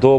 2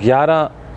11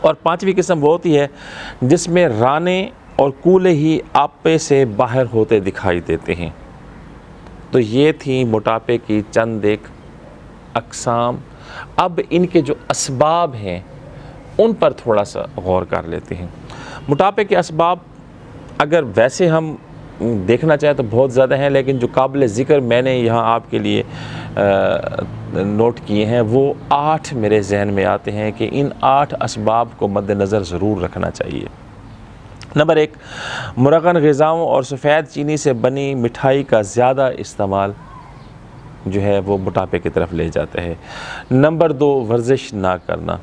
اور پانچویں قسم وہ ہوتی ہے جس میں رانے اور کولے ہی آپے سے باہر ہوتے دکھائی دیتے ہیں۔ تو یہ تھی موٹاپے کی چند ایک اقسام۔ اب ان کے جو اسباب ہیں ان پر تھوڑا سا غور کر لیتے ہیں۔ موٹاپے کے اسباب اگر ویسے ہم دیکھنا چاہیں تو بہت زیادہ ہیں، لیکن جو قابل ذکر میں نے یہاں آپ کے لیے نوٹ کیے ہیں وہ 8 میرے ذہن میں آتے ہیں کہ ان 8 اسباب کو مد نظر ضرور رکھنا چاہیے۔ نمبر 1، مرغن غذاؤں اور سفید چینی سے بنی مٹھائی کا زیادہ استعمال جو ہے وہ موٹاپے کی طرف لے جاتا ہے۔ نمبر 2، ورزش نہ کرنا۔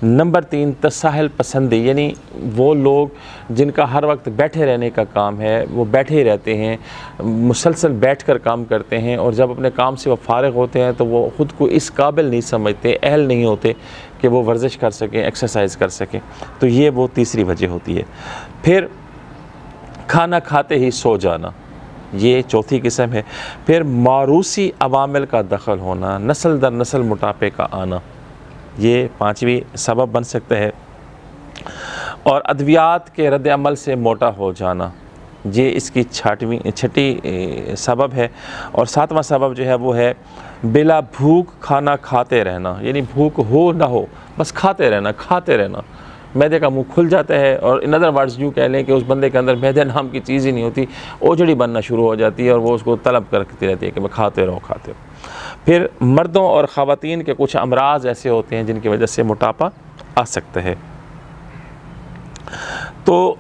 نمبر 3، تساہل پسندی، یعنی وہ لوگ جن کا ہر وقت بیٹھے رہنے کا کام ہے، وہ بیٹھے ہی رہتے ہیں، مسلسل بیٹھ کر کام کرتے ہیں، اور جب اپنے کام سے وہ فارغ ہوتے ہیں تو وہ خود کو اس قابل نہیں سمجھتے، اہل نہیں ہوتے کہ وہ ورزش کر سکیں، ایکسرسائز کر سکیں۔ تو یہ وہ تیسری وجہ ہوتی ہے۔ پھر کھانا کھاتے ہی سو جانا، یہ چوتھی قسم ہے۔ پھر موروثی عوامل کا دخل ہونا، نسل در نسل موٹاپے کا آنا، یہ پانچویں سبب بن سکتا ہے۔ اور ادویات کے رد عمل سے موٹا ہو جانا، یہ اس کی چھٹی سبب ہے۔ اور ساتواں سبب جو ہے وہ ہے بلا بھوک کھانا کھاتے رہنا، یعنی بھوک ہو نہ ہو بس کھاتے رہنا۔ معدے کا منہ کھل جاتا ہے، اور ان ادر ورڈز یوں کہہ لیں کہ اس بندے کے اندر معدے نام کی چیز ہی نہیں ہوتی، اوجڑی بننا شروع ہو جاتی ہے، اور وہ اس کو طلب کرتی رہتی ہے کہ میں کھاتے رہو۔ پھر مردوں اور خواتین کے کچھ امراض ایسے ہوتے ہیں جن کی وجہ سے موٹاپا آ سکتا ہے۔ تو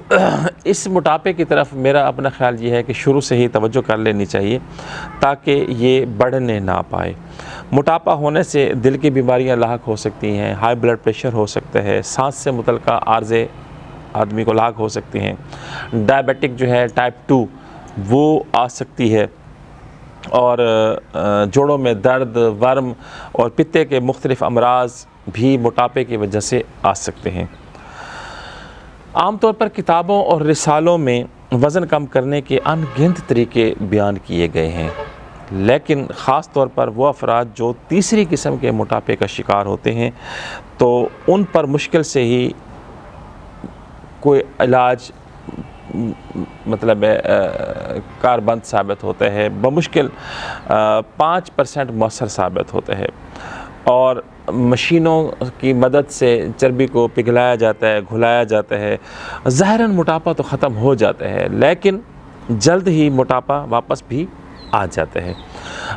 اس موٹاپے کی طرف میرا اپنا خیال یہ ہے کہ شروع سے ہی توجہ کر لینی چاہیے تاکہ یہ بڑھنے نہ پائے۔ موٹاپا ہونے سے دل کی بیماریاں لاحق ہو سکتی ہیں، ہائی بلڈ پریشر ہو سکتا ہے، سانس سے متعلقہ عارضے آدمی کو لاحق ہو سکتے ہیں، ڈائبیٹک جو ہے ٹائپ 2 وہ آ سکتی ہے، اور جوڑوں میں درد، ورم اور پتے کے مختلف امراض بھی موٹاپے کی وجہ سے آ سکتے ہیں۔ عام طور پر کتابوں اور رسالوں میں وزن کم کرنے کے ان گنت طریقے بیان کیے گئے ہیں، لیکن خاص طور پر وہ افراد جو تیسری قسم کے موٹاپے کا شکار ہوتے ہیں تو ان پر مشکل سے ہی کوئی علاج کاربند ثابت ہوتا ہے، بمشکل 5% مؤثر ثابت ہوتا ہے، اور مشینوں کی مدد سے چربی کو پگھلایا جاتا ہے، گھلایا جاتا ہے، ظاہراً موٹاپا تو ختم ہو جاتا ہے لیکن جلد ہی موٹاپا واپس بھی آ جاتا ہے۔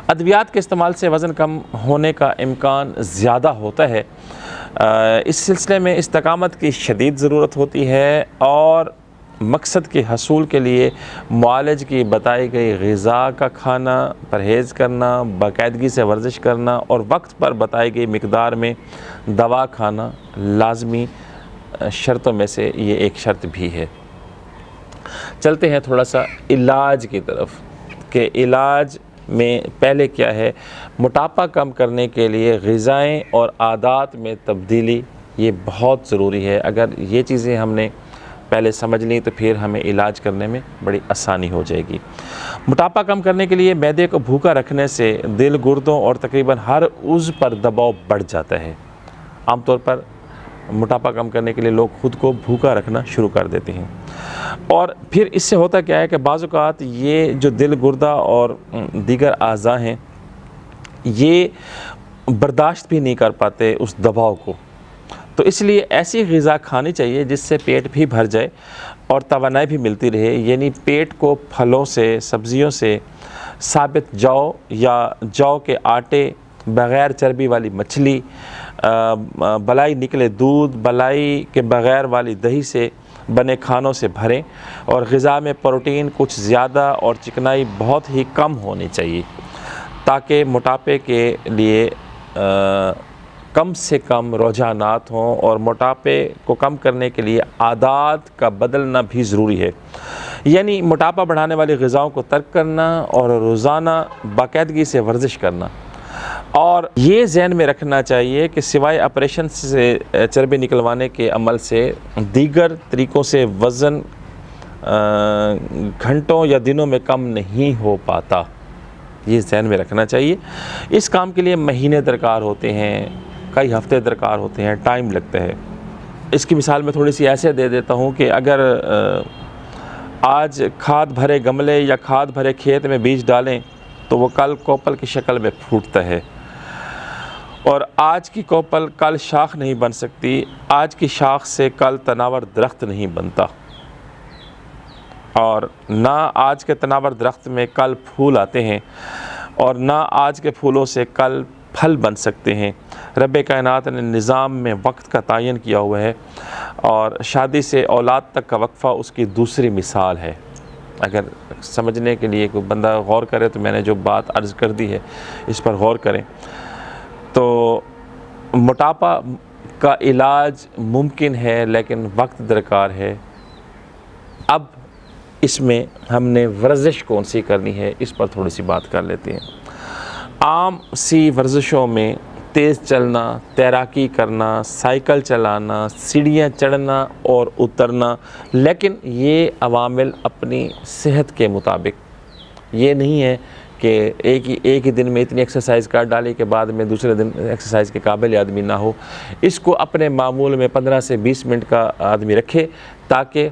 ادویات کے استعمال سے وزن کم ہونے کا امکان زیادہ ہوتا ہے۔ اس سلسلے میں استقامت کی شدید ضرورت ہوتی ہے، اور مقصد کے حصول کے لیے معالج کی بتائی گئی غذا کا کھانا، پرہیز کرنا، باقاعدگی سے ورزش کرنا اور وقت پر بتائی گئی مقدار میں دوا کھانا لازمی شرطوں میں سے یہ ایک شرط بھی ہے۔ چلتے ہیں تھوڑا سا علاج کی طرف کہ علاج میں پہلے کیا ہے۔ موٹاپا کم کرنے کے لیے غذائیں اور عادات میں تبدیلی یہ بہت ضروری ہے۔ اگر یہ چیزیں ہم نے پہلے سمجھ لیں تو پھر ہمیں علاج کرنے میں بڑی آسانی ہو جائے گی۔ موٹاپا کم کرنے کے لیے معدے کو بھوکا رکھنے سے دل، گردوں اور تقریباً ہر عضو پر دباؤ بڑھ جاتا ہے۔ عام طور پر موٹاپا کم کرنے کے لیے لوگ خود کو بھوکا رکھنا شروع کر دیتے ہیں، اور پھر اس سے ہوتا کیا ہے کہ بعض اوقات یہ جو دل، گردہ اور دیگر اعضاء ہیں یہ برداشت بھی نہیں کر پاتے اس دباؤ کو، تو اس لیے ایسی غذا کھانی چاہیے جس سے پیٹ بھی بھر جائے اور توانائی بھی ملتی رہے، یعنی پیٹ کو پھلوں سے، سبزیوں سے، ثابت جو یا جو کے آٹے، بغیر چربی والی مچھلی، بلائی نکلے دودھ، بلائی کے بغیر والی دہی سے بنے کھانوں سے بھریں، اور غذا میں پروٹین کچھ زیادہ اور چکنائی بہت ہی کم ہونی چاہیے تاکہ موٹاپے کے لیے کم سے کم رجحانات ہوں، اور موٹاپے کو کم کرنے کے لیے عادات کا بدلنا بھی ضروری ہے، یعنی موٹاپا بڑھانے والی غذاؤں کو ترک کرنا اور روزانہ باقاعدگی سے ورزش کرنا۔ اور یہ ذہن میں رکھنا چاہیے کہ سوائے آپریشن سے چربی نکلوانے کے عمل سے دیگر طریقوں سے وزن گھنٹوں یا دنوں میں کم نہیں ہو پاتا، یہ ذہن میں رکھنا چاہیے۔ اس کام کے لیے مہینے درکار ہوتے ہیں، کئی ہفتے درکار ہوتے ہیں، ٹائم لگتا ہے۔ اس کی مثال میں تھوڑی سی ایسے دے دیتا ہوں کہ اگر آج کھاد بھرے گملے یا کھاد بھرے کھیت میں بیج ڈالیں تو وہ کل کوپل کی شکل میں پھوٹتا ہے، اور آج کی کوپل کل شاخ نہیں بن سکتی، آج کی شاخ سے کل تناور درخت نہیں بنتا، اور نہ آج کے تناور درخت میں کل پھول آتے ہیں، اور نہ آج کے پھولوں سے کل پھل بن سکتے ہیں۔ رب کائنات نے نظام میں وقت کا تعین کیا ہوا ہے، اور شادی سے اولاد تک کا وقفہ اس کی دوسری مثال ہے۔ اگر سمجھنے کے لیے کوئی بندہ غور کرے تو میں نے جو بات عرض کر دی ہے اس پر غور کریں تو موٹاپا کا علاج ممکن ہے لیکن وقت درکار ہے۔ اب اس میں ہم نے ورزش کون سی کرنی ہے اس پر تھوڑی سی بات کر لیتے ہیں۔ عام سی ورزشوں میں تیز چلنا، تیراکی کرنا، سائیکل چلانا، سیڑھیاں چڑھنا اور اترنا، لیکن یہ عوامل اپنی صحت کے مطابق، یہ نہیں ہے کہ ایک ہی دن میں اتنی ایکسرسائز کر ڈالی کہ بعد میں دوسرے دن ایکسرسائز کے قابل آدمی نہ ہو۔ اس کو اپنے معمول میں 15 سے 20 منٹ کا آدمی رکھے تاکہ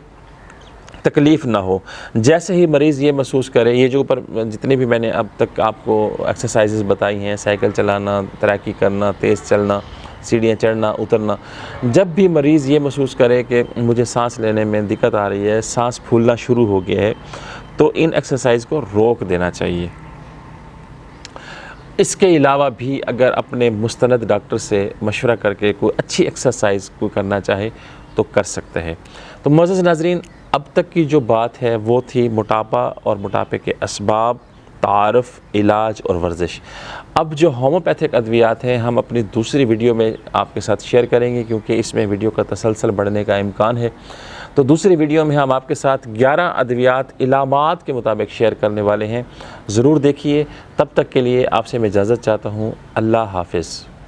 تکلیف نہ ہو۔ جیسے ہی مریض یہ محسوس کرے، یہ جو اوپر جتنے بھی میں نے اب تک آپ کو ایکسرسائزز بتائی ہیں، سائیکل چلانا، تیراکی کرنا، تیز چلنا، سیڑھیاں چڑھنا، اترنا، جب بھی مریض یہ محسوس کرے کہ مجھے سانس لینے میں دقت آ رہی ہے، سانس پھولنا شروع ہو گیا ہے، تو ان ایکسرسائز کو روک دینا چاہیے۔ اس کے علاوہ بھی اگر اپنے مستند ڈاکٹر سے مشورہ کر کے کوئی اچھی ایکسرسائز کو کرنا چاہے تو کر سکتے ہیں۔ تو معزز ناظرین، اب تک کی جو بات ہے وہ تھی موٹاپا اور موٹاپے کے اسباب، تعارف، علاج اور ورزش۔ اب جو ہومیوپیتھک ادویات ہیں ہم اپنی دوسری ویڈیو میں آپ کے ساتھ شیئر کریں گے، کیونکہ اس میں ویڈیو کا تسلسل بڑھنے کا امکان ہے۔ تو دوسری ویڈیو میں ہم آپ کے ساتھ 11 ادویات علامات کے مطابق شیئر کرنے والے ہیں، ضرور دیکھیے۔ تب تک کے لیے آپ سے میں اجازت چاہتا ہوں۔ اللہ حافظ۔